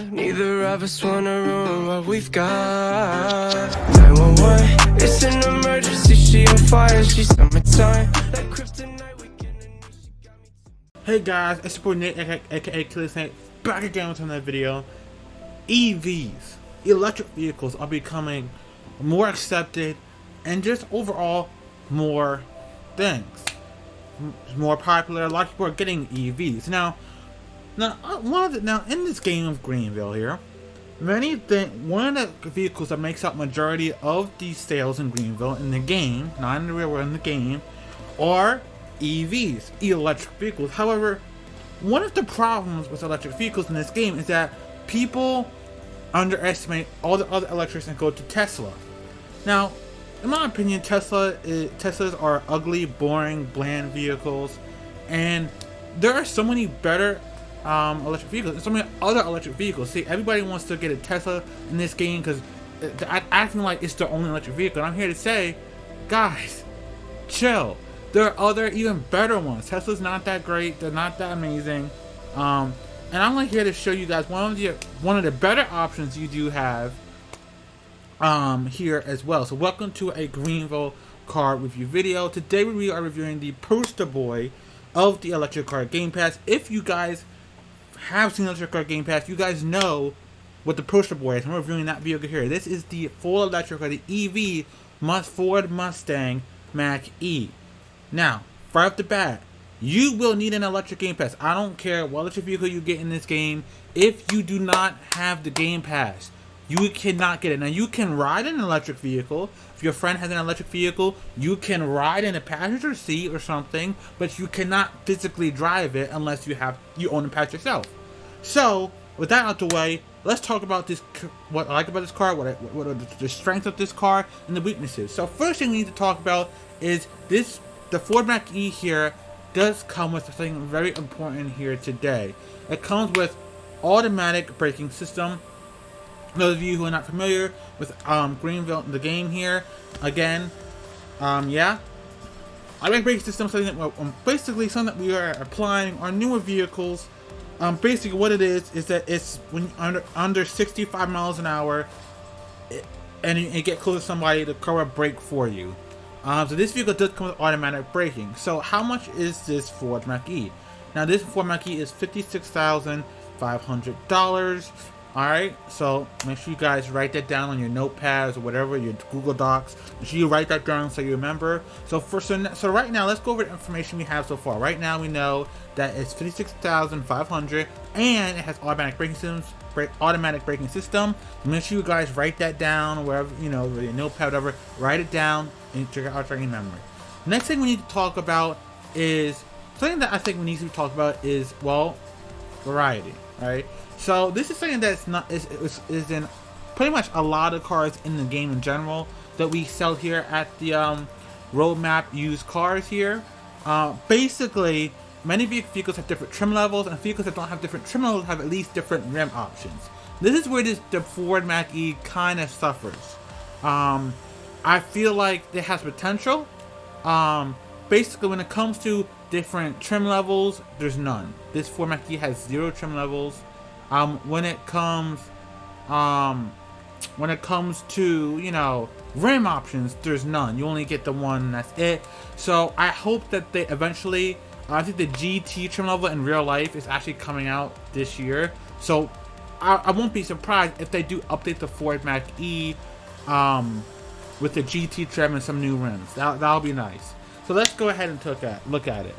Neither of us wanna ruin what we've got. 911, it's an emergency. She on fire, she's summertime. Like kryptonite, we can. Hey guys, it's your boy Nate, aka Killer Snake, back again with another video. EVs, electric vehicles, are becoming more accepted and just overall more things. More popular. A lot of people are getting EVs. Now in this game of Greenville here, one of the vehicles that makes up majority of the sales in Greenville in the game, not in the real world, in the game, are EVs, electric vehicles. However, one of the problems with electric vehicles in this game is that people underestimate all the other electrics and go to Tesla. Now, in my opinion, Teslas are ugly, boring, bland vehicles, and there are so many better electric vehicles and so many other electric vehicles. See, everybody wants to get a Tesla in this game because they're acting like it's their only electric vehicle. And I'm here to say, guys, chill. There are other, even better ones. Tesla's not that great. They're not that amazing. And I'm like here to show you guys one of the better options you do have here as well. So welcome to a Greenville car review video. Today we are reviewing the poster boy of the Electric Car Game Pass. If you guys have seen Electric Car Game Pass, you guys know what the poster boy is. I'm reviewing that vehicle here. This is the full electric car, the EV Ford Mustang Mach-E. Now, right off the bat, you will need an electric Game Pass. I don't care what electric vehicle you get in this game. If you do not have the Game Pass, you cannot get it. Now, you can ride in an electric vehicle. If your friend has an electric vehicle, you can ride in a passenger seat or something, but you cannot physically drive it unless you own a pass yourself. So, with that out the way, let's talk about this. What I like about this car, what are the strengths of this car, and the weaknesses. So, first thing we need to talk about is this. The Ford Mach-E here does come with something very important here today. It comes with automatic braking system. Those of you who are not familiar with Greenville, the game here, again, automatic braking system, something that basically something that we are applying on newer vehicles. Basically, what it is that it's when under 65 miles an hour, and you get close to somebody, the car will brake for you. So this vehicle does come with automatic braking. So how much is this Ford Mach-E? Now this Ford Mach-E is $56,500. Alright, so make sure you guys write that down on your notepads or whatever, your Google Docs. Make sure you write that down so you remember. So right now, let's go over the information we have so far. Right now we know that it's $56,500 and it has automatic braking system. Make sure you guys write that down wherever, your notepad, whatever. Write it down and check it out your memory. Next thing we need to talk about is something that I think we need to talk about is, well, variety. Right. So this is something that's is in pretty much a lot of cars in the game in general that we sell here at the Roadmap used cars here. Basically, many vehicles have different trim levels, and vehicles that don't have different trim levels have at least different rim options. This is where the Ford Mach-E kind of suffers. I feel like it has potential. Basically, when it comes to different trim levels, there's none. This Ford Mach-E has 0 trim levels. When it comes to rim options, there's none. You only get the one. That's it. So I hope that they eventually. I think the GT trim level in real life is actually coming out this year. So I won't be surprised if they do update the Ford Mach-E with the GT trim and some new rims. That'll be nice. So let's go ahead and look at it.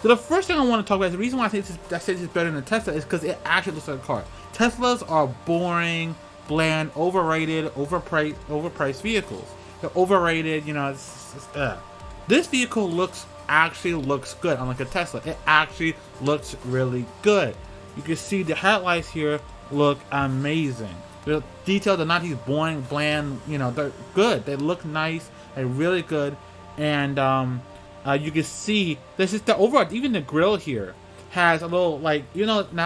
So the first thing I want to talk about is the reason why I say this is better than a Tesla is because it actually looks like a car. Teslas are boring, bland, overrated, overpriced vehicles. They're overrated, This vehicle actually looks good, unlike a Tesla. It actually looks really good. You can see the headlights here look amazing. The details are not these boring, bland, they're good. They look nice. They're really good. And you can see this is the overall. Even the grill here has a little now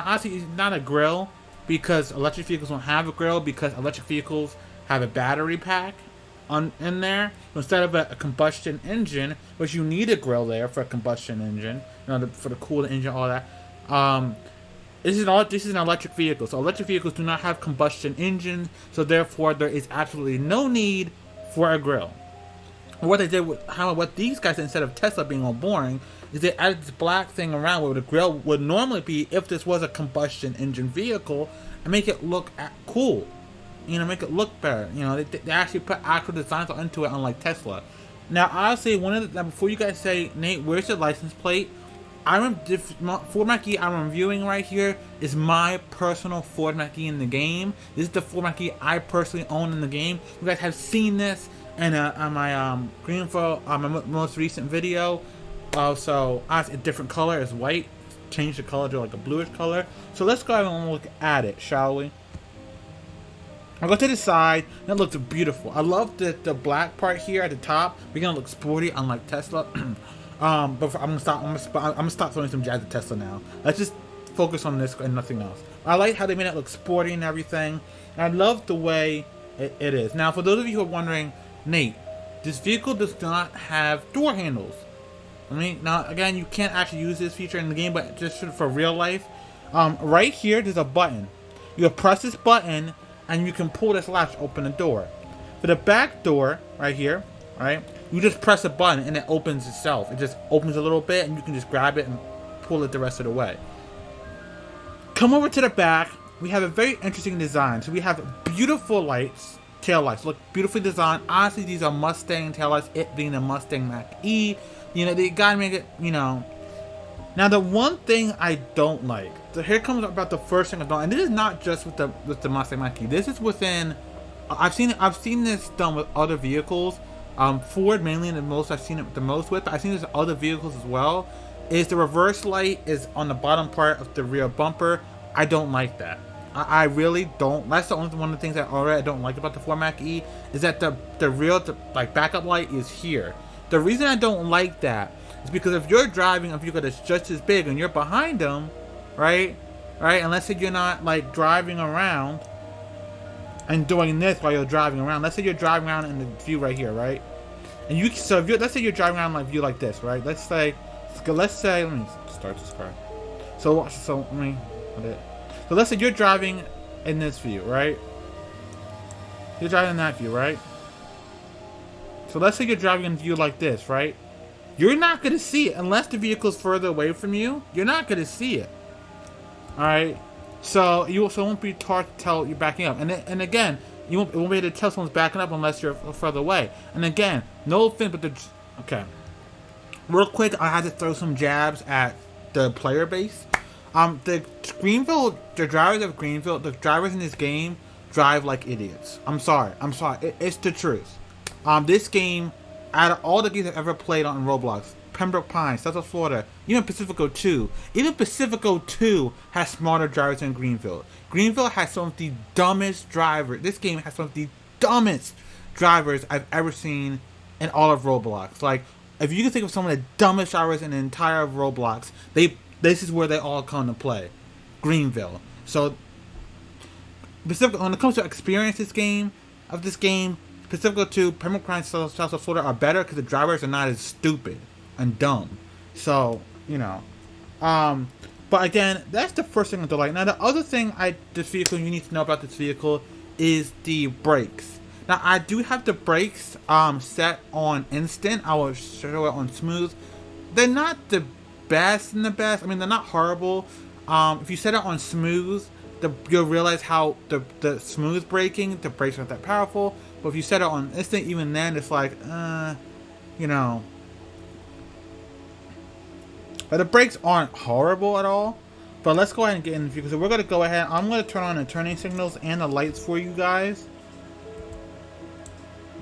honestly it's not a grill because electric vehicles don't have a grill because electric vehicles have a battery pack in there instead of a combustion engine, which you need a grill there for a combustion engine, for the cool engine, all that. this is an electric vehicle, so electric vehicles do not have combustion engines, so therefore there is absolutely no need for a grill. What they did with what these guys did, instead of Tesla being all boring, is they added this black thing around where the grill would normally be if this was a combustion engine vehicle, and make it look cool. You know, make it look better. You know, they actually put actual designs into it, unlike Tesla. Now, honestly, before you guys say, Nate, where's your license plate? Ford Mach-E I'm reviewing right here is my personal Ford Mach-E in the game. This is the Ford Mach-E I personally own in the game. You guys have seen this in on my Greenville, my most recent video. So it's a different color, it's white. Change the color to like a bluish color. So let's go ahead and look at it, shall we? I'll go to the side. That looks beautiful. I love the black part here at the top. We're gonna look sporty, unlike Tesla. But I'm gonna stop throwing some jazz at Tesla now. Let's just focus on this and nothing else. I like how they made it look sporty and everything. And I love the way it is. Now, for those of you who are wondering, Nate, this vehicle does not have door handles. I mean, now again, you can't actually use this feature in the game, but just for real life, right here there's a button. You press this button, and you can pull this latch, open the door. For the back door, right here, right, you just press a button and it opens itself. It just opens a little bit, and you can just grab it and pull it the rest of the way. Come over to the back. We have a very interesting design. So we have beautiful lights. Tail lights look beautifully designed. Honestly, these are Mustang tail lights, it being the Mustang Mach-E. You know, they gotta make it, you know. Now, the one thing I don't like, so here comes about the first thing I don't, and this is not just with the Mustang Mach-E. This is within, I've seen this done with other vehicles. Ford mainly the most I've seen it the most with, but I've seen this with other vehicles as well. Is the reverse light is on the bottom part of the rear bumper. I don't like that. I really don't. That's the only one of the things that I don't like about the Ford Mach-E is that the real like backup light is here. The reason I don't like that is because if you're driving a vehicle that's just as big and you're behind them, right, and let's say you're not like driving around and doing this while you're driving around. Let's say you're driving around in the view right here, right, and let's say you're driving around like view like this, right. Let's say let me start this car. So let's say you're driving in this view, right? You're driving in that view, right? So let's say you're driving in view like this, right? You're not going to see it unless the vehicle's further away from you. You're not going to see it. Alright? So you also won't be taught to tell you're backing up. And again, it won't be able to tell someone's backing up unless you're further away. And again, no offense, but okay. Real quick, I had to throw some jabs at the player base. The drivers of Greenville, the drivers in this game drive like idiots. I'm sorry. It's the truth. This game, out of all the games I've ever played on Roblox, Pembroke Pines, South Florida, even Pacifico 2 has smarter drivers than Greenville. Greenville has some of the dumbest drivers. This game has some of the dumbest drivers I've ever seen in all of Roblox. Like, if you can think of some of the dumbest drivers in the entire Roblox, this is where they all come to play. Greenville. So, when it comes to experience this game, Pacifico 2, Pembroke Pines, South Florida are better because the drivers are not as stupid and dumb. So, you know. But again, that's the first thing I don't like. Now, the other thing this vehicle you need to know about this vehicle is the brakes. Now, I do have the brakes set on instant. I will show it on smooth. They're not the best in the best. I mean, they're not horrible. If you set it on smooth, you'll realize how the smooth braking, the brakes aren't that powerful. But if you set it on instant, even then, it's like, you know. But the brakes aren't horrible at all. But let's go ahead and get in the view. So we're going to go ahead. I'm going to turn on the turning signals and the lights for you guys.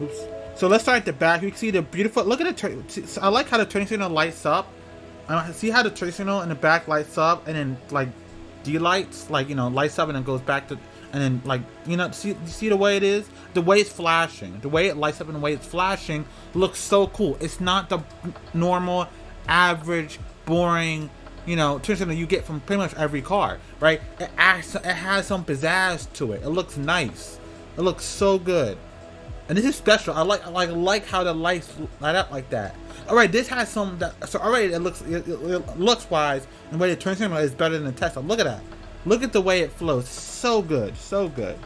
Oops. So let's start at the back. You can see the beautiful. Look at the turn. I like how the turning signal lights up. See how the turning signal in the back lights up and then like de-lights, like, you know, lights up and then goes back to, and then like, you know, see the way it is, the way it's flashing, the way it lights up and the way it's flashing looks so cool. It's not the normal, average, boring, you know, turn signal you get from pretty much every car, right? It has some pizzazz to it. It looks nice. It looks so good. And this is special. I like how the lights light up like that. All right, this has some. So already it looks wise, and the way the turn signal is better than the Tesla. Look at that. Look at the way it flows. So good, so good.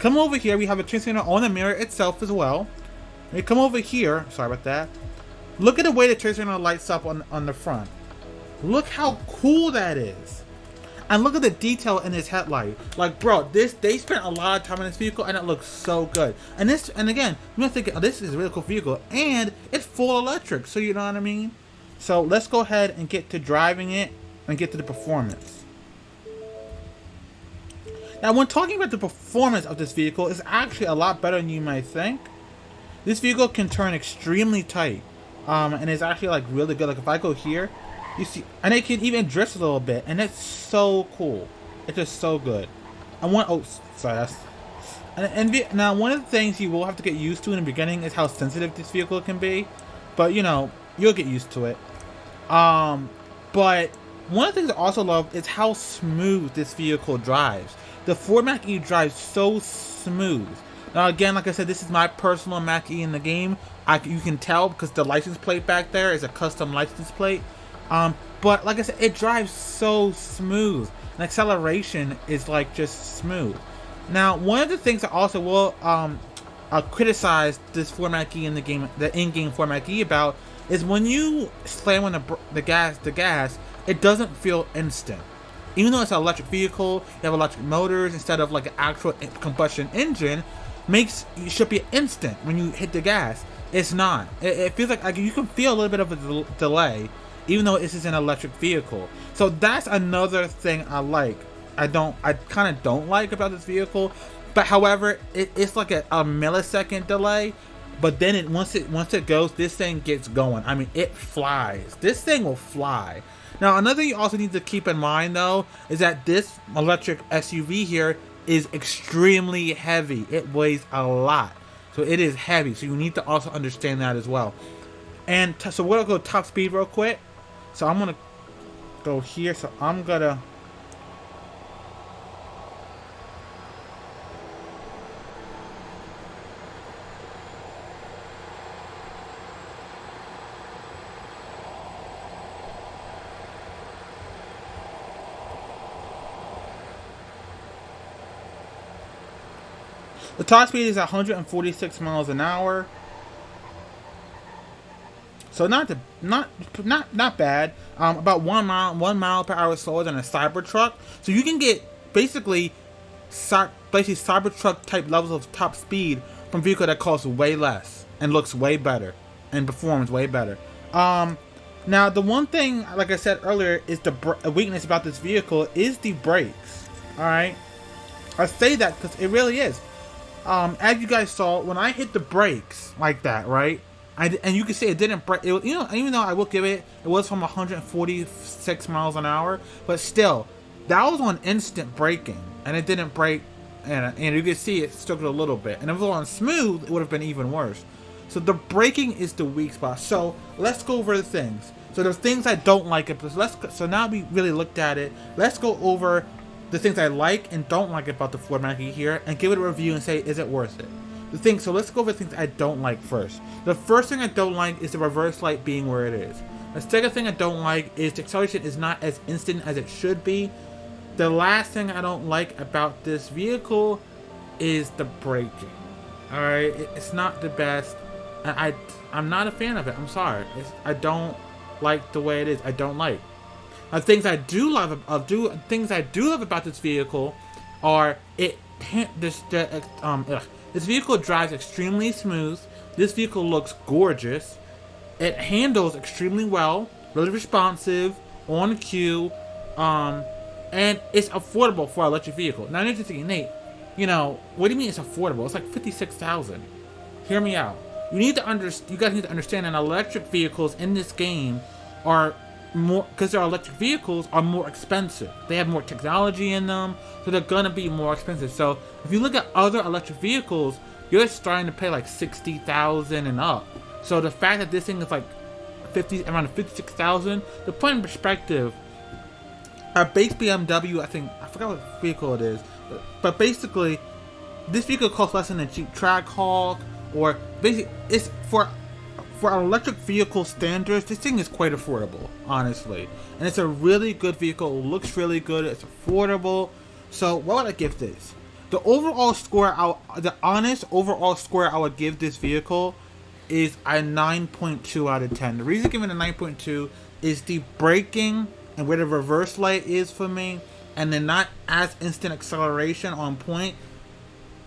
Come over here. We have a turn signal on the mirror itself as well. We come over here. Sorry about that. Look at the way the turn signal lights up on the front. Look how cool that is. And look at the detail in this headlight. Like, bro, they spent a lot of time on this vehicle, and it looks so good. And again, you're thinking, oh, this is a really cool vehicle, and it's full electric. So you know what I mean? So let's go ahead and get to driving it and get to the performance. Now, when talking about the performance of this vehicle, it's actually a lot better than you might think. This vehicle can turn extremely tight, and it's actually like really good. Like if I go here, you see, and it can even drift a little bit, and it's so cool. It's just so good. Now one of the things you will have to get used to in the beginning is how sensitive this vehicle can be, but you know, you'll get used to it. But one of the things I also love is how smooth this vehicle drives. The Ford Mach-E drives so smooth. Now again, like I said, this is my personal Mach-E in the game. You can tell because the license plate back there is a custom license plate. But like I said, it drives so smooth. And acceleration is like just smooth. Now, one of the things I also will criticize this Ford Mach-E in the game, the in-game Ford Mach-E about, is when you slam on the gas, it doesn't feel instant. Even though it's an electric vehicle, you have electric motors instead of like an actual combustion engine, it should be instant when you hit the gas. It's not. It feels like you can feel a little bit of a delay, even though this is an electric vehicle. So that's another thing I like. I kind of don't like about this vehicle, but however, it's like a millisecond delay. But then once it goes, this thing gets going. I mean, it flies. This thing will fly. Now, another thing you also need to keep in mind, though, is that this electric SUV here is extremely heavy. It weighs a lot. So it is heavy. So you need to also understand that as well. And so we're going to go top speed real quick. So I'm going to go here. So I'm going to... The top speed is 146 miles an hour. So not bad. About 1 mile per hour slower than a Cybertruck. So you can get basically Cybertruck type levels of top speed from a vehicle that costs way less and looks way better and performs way better. Now the one thing, like I said earlier, is the weakness about this vehicle is the brakes. All right, I say that because it really is. As you guys saw, when I hit the brakes like that, right? And you can see it didn't break. It, you know, even though I will give it was from 146 miles an hour, but still, that was on instant braking, and it didn't brake. And you can see it stuck a little bit. And if it was on smooth, it would have been even worse. So the braking is the weak spot. So let's go over the things. So there's things I don't like it. So now we really looked at it. Let's go over the things I like and don't like about the Ford Mach-E here, and give it a review and say, is it worth it? So let's go over the things I don't like first. The first thing I don't like is the reverse light being where it is. The second thing I don't like is the acceleration is not as instant as it should be. The last thing I don't like about this vehicle is the braking. Alright, it's not the best. I'm not a fan of it. I'm sorry. I don't like the way it is. I don't like. Things I do love about this vehicle are this vehicle drives extremely smooth. This vehicle looks gorgeous. It handles extremely well, really responsive, on cue, and it's affordable for an electric vehicle. Now you're just thinking, Nate, you know, what do you mean it's affordable? It's like $56,000. Hear me out. You guys need to understand that electric vehicles in this game are more, because they're electric vehicles, are more expensive. They have more technology in them, so they're gonna be more expensive. So if you look at other electric vehicles, you're starting to pay like $60,000 and up. So the fact that this thing is like around $56,000, to put in perspective, a base BMW, I forgot what vehicle it is, but basically this vehicle costs less than a Jeep Trackhawk, or basically it's for for electric vehicle standards, this thing is quite affordable, honestly. And it's a really good vehicle. It looks really good. It's affordable. So what would I give this? The honest overall score I would give this vehicle is a 9.2 out of 10. The reason giving a 9.2 is the braking and where the reverse light is for me, and then not as instant acceleration on point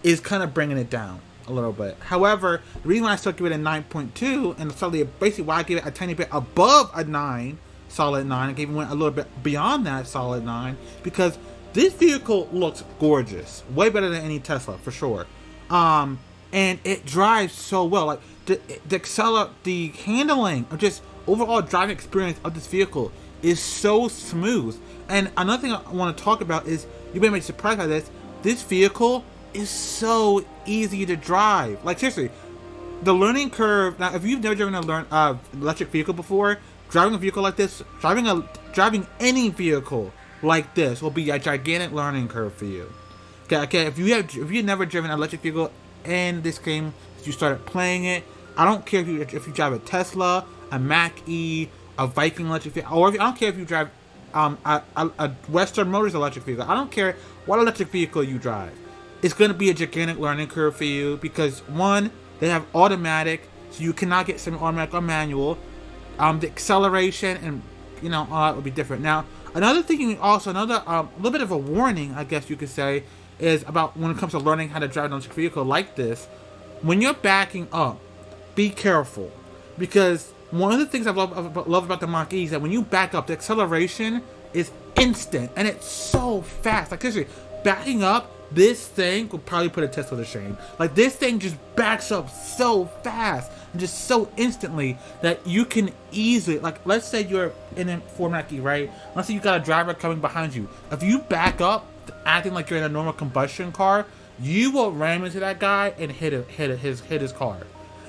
is kind of bringing it down a little bit. However, the reason why I still give it a 9.2, and slightly basically why I give it a tiny bit above a 9, solid 9, I gave it a little bit beyond that solid 9, because this vehicle looks gorgeous, way better than any Tesla for sure, and it drives so well. Like the handling or just overall driving experience of this vehicle is so smooth. And another thing I want to talk about is, you may be surprised by this, this vehicle is so easy to drive. Like seriously, the learning curve. Now, if you've never driven an electric vehicle before, driving a vehicle like this, driving any vehicle like this will be a gigantic learning curve for you. Okay. If you've never driven an electric vehicle in this game, you started playing it, I don't care if you drive a Tesla, a Mach-E, a Viking electric vehicle, or I don't care if you drive a Western Motors electric vehicle. I don't care what electric vehicle you drive. It's going to be a gigantic learning curve for you because, one, they have automatic, so you cannot get semi-automatic or manual. The acceleration and all that will be different. Now, another thing, also another little bit of a warning, I guess you could say, is about when it comes to learning how to drive an electric vehicle like this. When you're backing up, be careful, because one of the things I love about the Mach-E is that when you back up, the acceleration is instant and it's so fast. Like seriously, backing up, this thing could probably put a Tesla to shame. Like this thing just backs up so fast and just so instantly that you can easily, like let's say you're in a Ford Mach-E, right? Let's say you got a driver coming behind you. If you back up, acting like you're in a normal combustion car, you will ram into that guy and hit his car.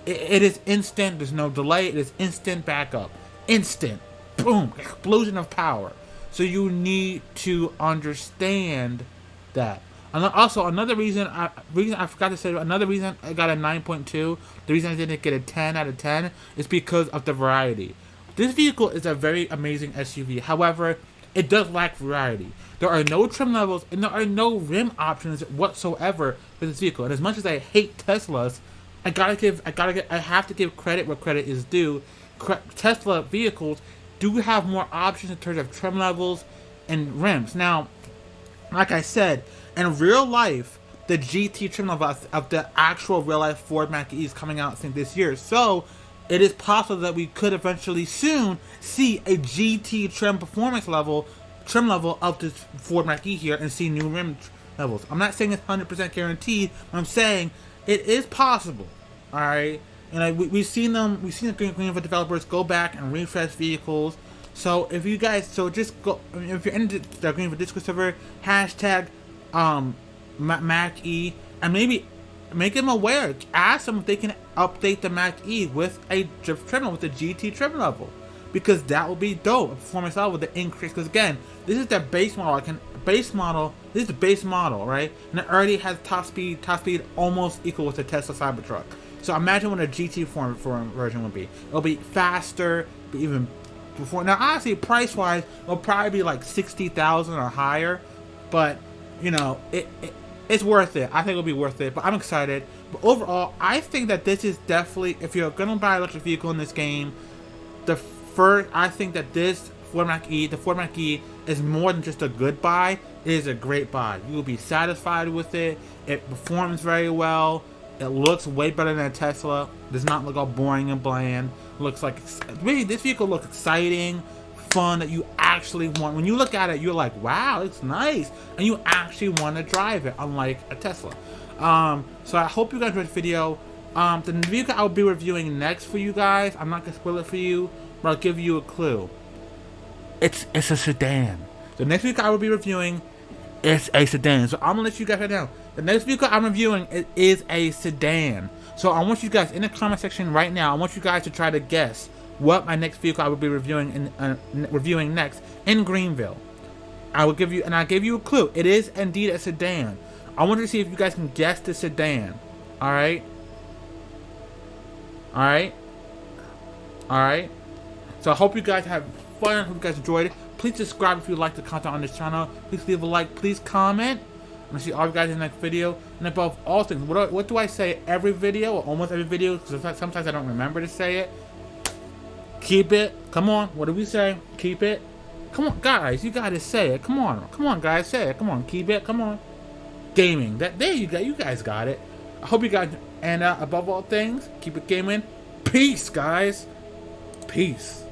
It is instant. There's no delay. It is instant backup. Instant. Boom. Explosion of power. So you need to understand that. And also, another reason I forgot to say, another reason I got a 9.2, the reason I didn't get a 10 out of 10 is because of the variety. This vehicle is a very amazing SUV. However, it does lack variety. There are no trim levels and there are no rim options whatsoever for this vehicle. And as much as I hate Teslas, I have to give credit where credit is due. Tesla vehicles do have more options in terms of trim levels and rims. Now, like I said, in real life, the GT trim level of the actual real life Ford Mach-E is coming out this year. So, it is possible that we could eventually soon see a GT trim level of this Ford Mach-E here and see new rim levels. I'm not saying it's 100% guaranteed, but I'm saying it is possible. All right, and we've seen the Greenville developers go back and refresh vehicles. So if you guys, just go, if you're into the Greenville Discord server, hashtag Mach-E, and maybe make them aware. Ask them if they can update the Mach-E with a trim level, with a GT trim level, because that will be dope. A performance level with the increase. Because again, this is the base model. This is the base model, right? And it already has top speed almost equal with the Tesla Cybertruck. So imagine what a GT form version would be. It'll be faster, but even before. Now, honestly, price-wise, it'll probably be like $60,000 or higher. But it's worth it. I think it'll be worth it. But I'm excited. But overall, I think that this is definitely, if you're gonna buy an electric vehicle in this game, I think that this the Ford Mach-E is more than just a good buy. It is a great buy. You will be satisfied with it. It performs very well. It looks way better than a Tesla. Does not look all boring and bland. Looks like, really, this vehicle looks exciting, fun, that you actually want. When you look at it, you're like, wow, it's nice. And you actually want to drive it, unlike a Tesla. So I hope you guys enjoyed the video. The vehicle I'll be reviewing next for you guys, I'm not going to spoil it for you, but I'll give you a clue. It's a sedan. The next vehicle I will be reviewing is a sedan. So I'm going to let you guys right now. The next vehicle I'm reviewing is a sedan. So I want you guys in the comment section right now, I want you guys to try to guess what my next vehicle I will be reviewing next in Greenville. I'll give you a clue. It is indeed a sedan. I want to see if you guys can guess the sedan. Alright? Alright? So I hope you guys have fun. I hope you guys enjoyed it. Please subscribe if you like the content on this channel. Please leave a like. Please comment. I'm going to see all you guys in the next video. And above all things, what do I say every video, or almost every video? Because sometimes I don't remember to say it. Keep it. Come on. What do we say? Keep it. Come on, guys. You got to say it. Come on. Come on, guys. Say it. Come on. Keep it. Come on. Gaming. There you go. You guys got it. I hope you guys, and above all things, keep it gaming. Peace, guys. Peace.